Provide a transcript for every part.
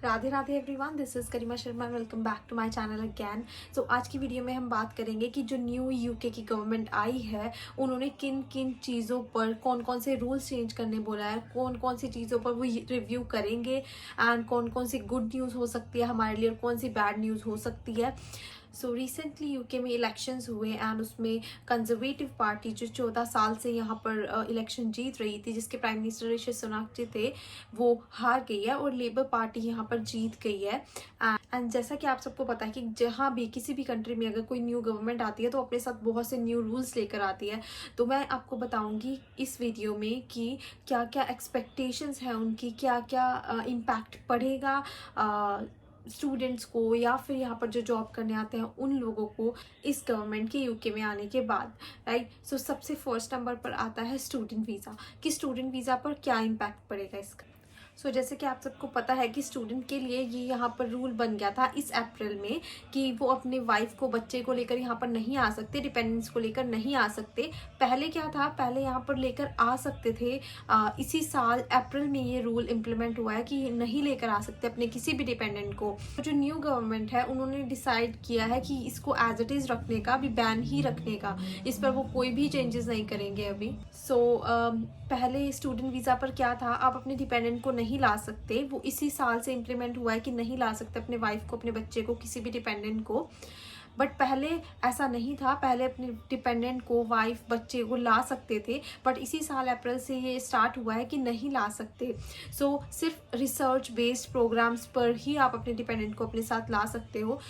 Radhe Radhe everyone, this is Karima Sharma. Welcome back to my channel again. So आज की video में हम बात करेंगे कि जो न्यू यूके की गवर्नमेंट आई है उन्होंने किन किन चीज़ों पर कौन कौन से रूल्स चेंज करने बोला है, कौन कौन सी चीज़ों पर वो रिव्यू करेंगे एंड कौन कौन सी गुड न्यूज़ हो सकती है हमारे लिए और कौन सी बैड न्यूज़ हो सकती है। सो रिसेंटली यूके में इलेक्शंस हुए एंड उसमें कंजर्वेटिव पार्टी जो 14 साल से यहाँ पर इलेक्शन जीत रही थी, जिसके प्राइम मिनिस्टर ऋषि सुनक जी थे, वो हार गई है और लेबर पार्टी यहाँ पर जीत गई है। एंड जैसा कि आप सबको पता है कि जहाँ भी किसी भी कंट्री में अगर कोई न्यू गवर्नमेंट आती है तो अपने साथ बहुत से न्यू रूल्स लेकर आती है। तो मैं आपको बताऊंगी इस वीडियो में कि क्या क्या एक्सपेक्टेशंस हैं उनकी, क्या क्या इम्पैक्ट पड़ेगा स्टूडेंट्स को या फिर यहाँ पर जो जॉब करने आते हैं उन लोगों को इस गवर्नमेंट के यूके में आने के बाद। राइट, सो सबसे फर्स्ट नंबर पर आता है स्टूडेंट वीज़ा, कि स्टूडेंट वीज़ा पर क्या इम्पैक्ट पड़ेगा इसका। सो जैसे कि आप सबको पता है कि स्टूडेंट के लिए ये यहाँ पर रूल बन गया था इस अप्रैल में कि वो अपने वाइफ को, बच्चे को लेकर यहाँ पर नहीं आ सकते, डिपेंडेंट्स को लेकर नहीं आ सकते। पहले क्या था, पहले यहाँ पर लेकर आ सकते थे। इसी साल अप्रैल में ये रूल इम्प्लीमेंट हुआ है कि नहीं लेकर आ सकते अपने किसी भी डिपेंडेंट को। जो न्यू गवर्नमेंट है उन्होंने डिसाइड किया है कि इसको एज इट इज़ रखने का, अभी बैन ही रखने का, इस पर वो कोई भी चेंजेस नहीं करेंगे अभी। पहले स्टूडेंट वीज़ा पर क्या था, आप अपने डिपेंडेंट को नहीं ला सकते, वो इसी साल से इम्प्लीमेंट हुआ है कि नहीं ला सकते अपने वाइफ को, अपने बच्चे को, किसी भी डिपेंडेंट को। बट पहले ऐसा नहीं था, पहले अपने डिपेंडेंट को, वाइफ, बच्चे को ला सकते थे, बट इसी साल अप्रैल से ये स्टार्ट हुआ है कि नहीं ला सकते। सिर्फ रिसर्च बेस्ड प्रोग्राम्स पर ही आप अपने डिपेंडेंट को अपने साथ ला सकते हो।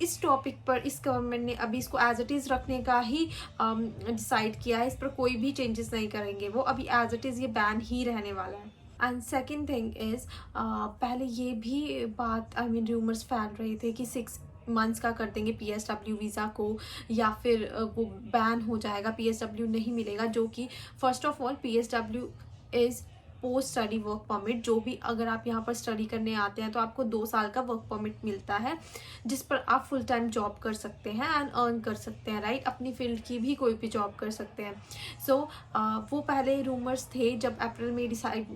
इस टॉपिक पर इस गवर्नमेंट ने अभी इसको एज इट इज़ रखने का ही डिसाइड किया है, इस पर कोई भी चेंजेस नहीं करेंगे वो, अभी एज इट इज़ ये बैन ही रहने वाला है। एंड सेकेंड थिंग इज़, पहले ये भी बात र्यूमर्स फैल रहे थे कि 6 मंथ्स का कर देंगे PSW वीज़ा को, या फिर वो बैन हो जाएगा, PSW नहीं मिलेगा। जो कि first of all PSW is post study work permit, जो भी अगर आप यहाँ पर स्टडी करने आते हैं तो आपको 2 साल का वर्क परमिट मिलता है, जिस पर आप फुल टाइम जॉब कर सकते हैं एंड अर्न कर सकते हैं। राइट, अपनी फील्ड की भी कोई भी जॉब कर सकते हैं। वो पहले रूमर्स थे जब अप्रैल में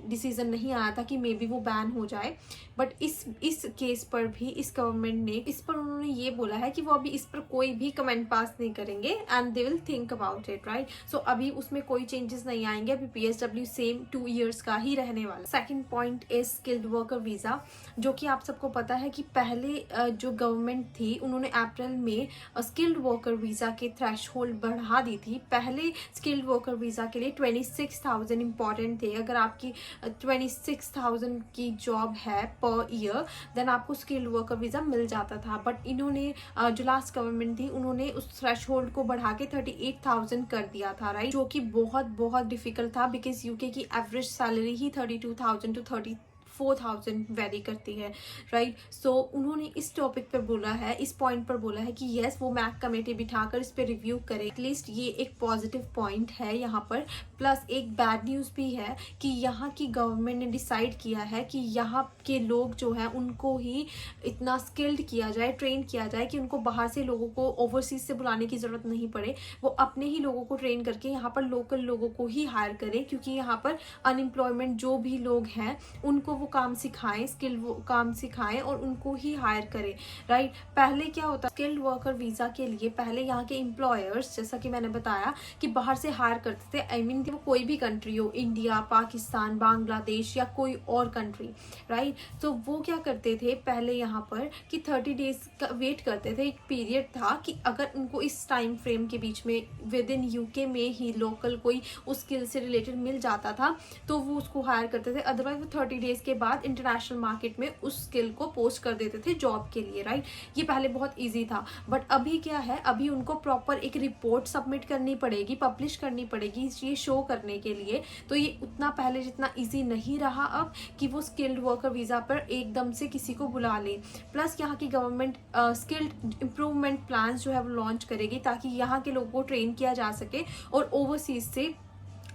डिसीजन नहीं आया था कि मे बी वो बैन हो जाए, बट इस केस पर भी इस गवर्नमेंट ने, इस पर उन्होंने ये बोला है कि वो अभी इस पर कोई भी कमेंट पास नहीं करेंगे and they will think about it. Right, अभी उसमें कोई चेंजेस नहीं आएंगे, अभी PSW सेम 2 ईयर्स का ही रहने वाला। Second point is skilled worker visa, जो कि आप सबको पता है कि पहले जो गवर्नमेंट थी उन्होंने अप्रैल में स्किल्ड वर्कर वीज़ा के थ्रेशहोल्ड बढ़ा दी थी। पहले स्किल्ड वर्कर वीज़ा के लिए 26,000 इंपॉर्टेंट थे। अगर आपकी 26,000 की जॉब है पर ईयर, देन आपको स्किल्ड वर्कर वीज़ा मिल जाता था। बट इन्होंने जो लास्ट गवर्नमेंट थी उन्होंने उस थ्रेशहोल्ड को बढ़ा के 38,000 कर दिया था। राइट, जो कि बहुत बहुत डिफिकल्ट था, बिकॉज यूके की एवरेज सैलरी ही 32,000 टू 34,000 वेरी करती है। राइट, उन्होंने इस टॉपिक पर बोला है, इस पॉइंट पर बोला है कि यस, वो मैक कमेटी बिठाकर इस पर रिव्यू करे। एटलीस्ट ये एक पॉजिटिव पॉइंट है यहाँ पर। प्लस एक बैड न्यूज़ भी है कि यहाँ की गवर्नमेंट ने डिसाइड किया है कि यहाँ के लोग जो हैं उनको ही इतना स्किल्ड किया जाए, ट्रेन किया जाए कि उनको बाहर से लोगों को, ओवरसीज से बुलाने की ज़रूरत नहीं पड़े। वो अपने ही लोगों को ट्रेन करके यहाँ पर लोकल लोगों को ही हायर करें, क्योंकि यहाँ पर अनएम्प्लॉयमेंट जो भी लोग हैं उनको वो काम सिखाएं, स्किल वो काम सिखाएं और उनको ही हायर करें। राइट, पहले क्या होता, स्किल्ड वर्कर वीज़ा के लिए पहले यहाँ के एम्प्लॉयर्स, जैसा कि मैंने बताया कि बाहर से हायर करते थे, वो कोई भी कंट्री हो, इंडिया, पाकिस्तान, बांग्लादेश या कोई और कंट्री। राइट, वो क्या करते थे पहले यहाँ पर कि 30 डेज का वेट करते थे। एक पीरियड था कि अगर उनको इस टाइम फ्रेम के बीच में विद इन यूके में ही लोकल कोई उस स्किल से रिलेटेड मिल जाता था तो वो उसको हायर करते थे, अदरवाइज वो 30 डेज के बाद इंटरनेशनल मार्केट में उस स्किल को पोस्ट कर देते थे जॉब के लिए। राइट, ये पहले बहुत ईजी था, बट अभी क्या है, अभी उनको प्रॉपर एक रिपोर्ट सबमिट करनी पड़ेगी, पब्लिश करनी पड़ेगी ये शो करने के लिए। तो ये उतना पहले जितना ईजी नहीं रहा अब कि वो स्किल्ड वर्कर वीज़ा पर एकदम से किसी को बुला ले। प्लस यहाँ की गवर्नमेंट स्किल्ड इम्प्रूवमेंट प्लान्स जो है वो लॉन्च करेगी ताकि यहाँ के लोगों को ट्रेन किया जा सके और ओवरसीज से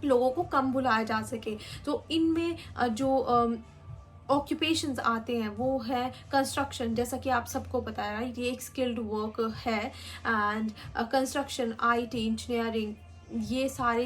लोगों को कम बुलाया जा सके। तो इनमें जो ऑक्यूपेशंस आते हैं वो है कंस्ट्रक्शन, जैसा कि आप सबको पता है। राइट, ये एक स्किल्ड वर्क है। एंड कंस्ट्रक्शन, IT, इंजीनियरिंग, ये सारे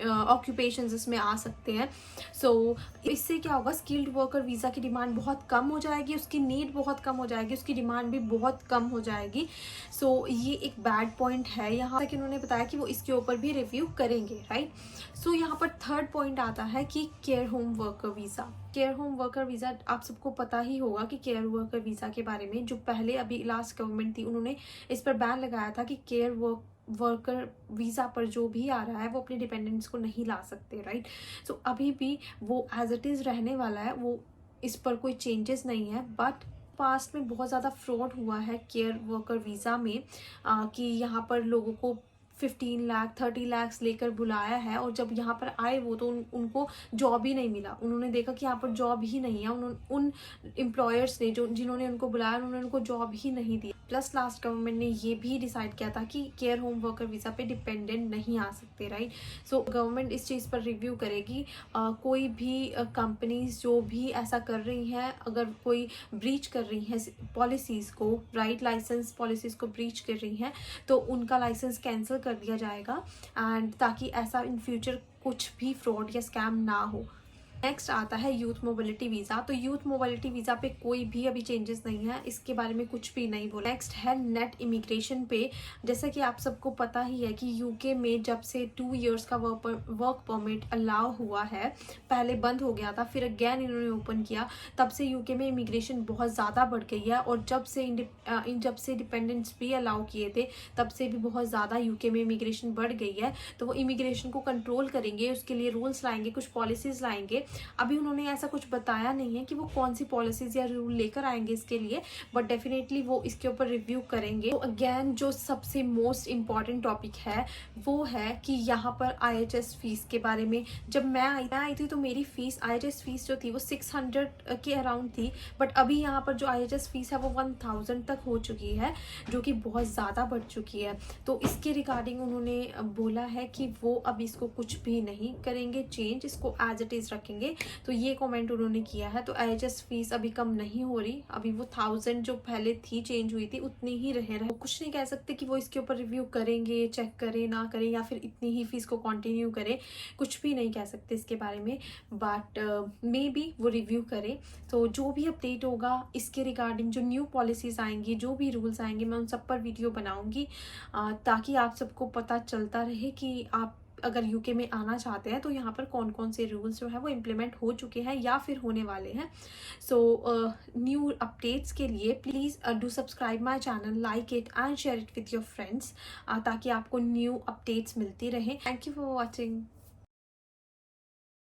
ऑक्यूपेशंस इसमें आ सकते हैं। सो इससे क्या होगा, स्किल्ड वर्कर वीज़ा की डिमांड बहुत कम हो जाएगी, उसकी नीड बहुत कम हो जाएगी, उसकी डिमांड भी बहुत कम हो जाएगी। सो ये एक बैड पॉइंट है। यहाँ तक इन्होंने बताया कि वो इसके ऊपर भी रिव्यू करेंगे, राइट। सो यहाँ पर थर्ड पॉइंट आता है कि care home worker visa. Care home worker visa आप सबको पता ही होगा कि केयर वर्कर वीज़ा के बारे में जो पहले अभी लास्ट गवर्नमेंट थी उन्होंने इस पर बैन लगाया था कि केयर वर्कर वीज़ा पर जो भी आ रहा है वो अपने डिपेंडेंट्स को नहीं ला सकते, राइट। सो अभी भी वो एज इट इज़ रहने वाला है, वो इस पर कोई चेंजेस नहीं है। बट पास्ट में बहुत ज़्यादा फ्रॉड हुआ है केयर वर्कर वीज़ा में, कि यहाँ पर लोगों को 15 लाख 30 लाख लेकर बुलाया है और जब यहाँ पर आए वो तो उनको जॉब ही नहीं मिला। उन्होंने देखा कि यहाँ पर जॉब ही नहीं है, उन एम्प्लॉयर्स ने जिन्होंने उनको बुलाया उन्होंने उनको जॉब ही नहीं दी। प्लस लास्ट गवर्नमेंट ने ये भी डिसाइड किया था कि केयर होम वर्कर वीज़ा पे डिपेंडेंट नहीं आ सकते, राइट। सो गवर्नमेंट इस चीज़ पर रिव्यू करेगी। कोई भी कंपनीज जो भी ऐसा कर रही हैं, अगर कोई ब्रीच कर रही हैं पॉलिसीज़ को, राइट, लाइसेंस पॉलिसीज़ को ब्रीच कर रही हैं, तो उनका लाइसेंस कैंसिल कर दिया जाएगा, एंड ताकि ऐसा इन फ्यूचर कुछ भी फ्रॉड या स्कैम ना हो। नेक्स्ट आता है यूथ मोबिलिटी वीज़ा। तो यूथ मोबिलिटी वीज़ा पे कोई भी अभी चेंजेस नहीं है, इसके बारे में कुछ भी नहीं बोला। नेक्स्ट है नेट इमिग्रेशन पे। जैसा कि आप सबको पता ही है कि यूके में जब से 2 इयर्स का वर्क परमिट अलाउ हुआ है, पहले बंद हो गया था, फिर अगेन इन्होंने ओपन किया, तब से यूके में इमिग्रेशन बहुत ज़्यादा बढ़ गई है। और जब से डिपेंडेंट्स भी अलाउ किए थे तब से भी बहुत ज़्यादा यूके में इमिग्रेशन बढ़ गई है। तो वो इमिग्रेशन को कंट्रोल करेंगे, उसके लिए रूल्स लाएंगे, कुछ पॉलिसीज़ लाएंगे। अभी उन्होंने ऐसा कुछ बताया नहीं है कि वो कौन सी पॉलिसीज या रूल लेकर आएंगे इसके लिए, बट डेफिनेटली वो इसके ऊपर रिव्यू करेंगे। तो अगेन जो सबसे मोस्ट इम्पॉर्टेंट टॉपिक है वो है कि यहाँ पर IHS फीस के बारे में। जब मैं आई थी तो मेरी फीस, IHS फीस जो थी वो 600 के अराउंड थी, बट अभी यहाँ पर जो IHS फीस है वो 1000 तक हो चुकी है, जो कि बहुत ज़्यादा बढ़ चुकी है। तो इसके रिगार्डिंग उन्होंने बोला है कि वो अब इसको कुछ भी नहीं करेंगे चेंज, इसको एज इट इज़ रखेंगे। तो ये कमेंट उन्होंने किया है। तो IHS फीस अभी कम नहीं हो रही, अभी वो 1000 जो पहले थी चेंज हुई थी उतनी ही रहे। कुछ नहीं कह सकते कि वो इसके ऊपर रिव्यू करेंगे, चेक करें ना करें, या फिर इतनी ही फीस को कंटिन्यू करें, कुछ भी नहीं कह सकते इसके बारे में। बट मे बी वो रिव्यू करें। तो जो भी अपडेट होगा इसके रिगार्डिंग, जो न्यू पॉलिसीज आएंगी, जो भी रूल्स आएंगे, मैं उन सब पर वीडियो बनाऊंगी, ताकि आप सबको पता चलता रहे कि आप अगर यूके में आना चाहते हैं तो यहाँ पर कौन कौन से रूल्स जो है वो इम्प्लीमेंट हो चुके हैं या फिर होने वाले हैं। सो न्यू अपडेट्स के लिए please do subscribe my channel, like it and share it with your friends, ताकि आपको न्यू अपडेट्स मिलती रहे। Thank you for watching.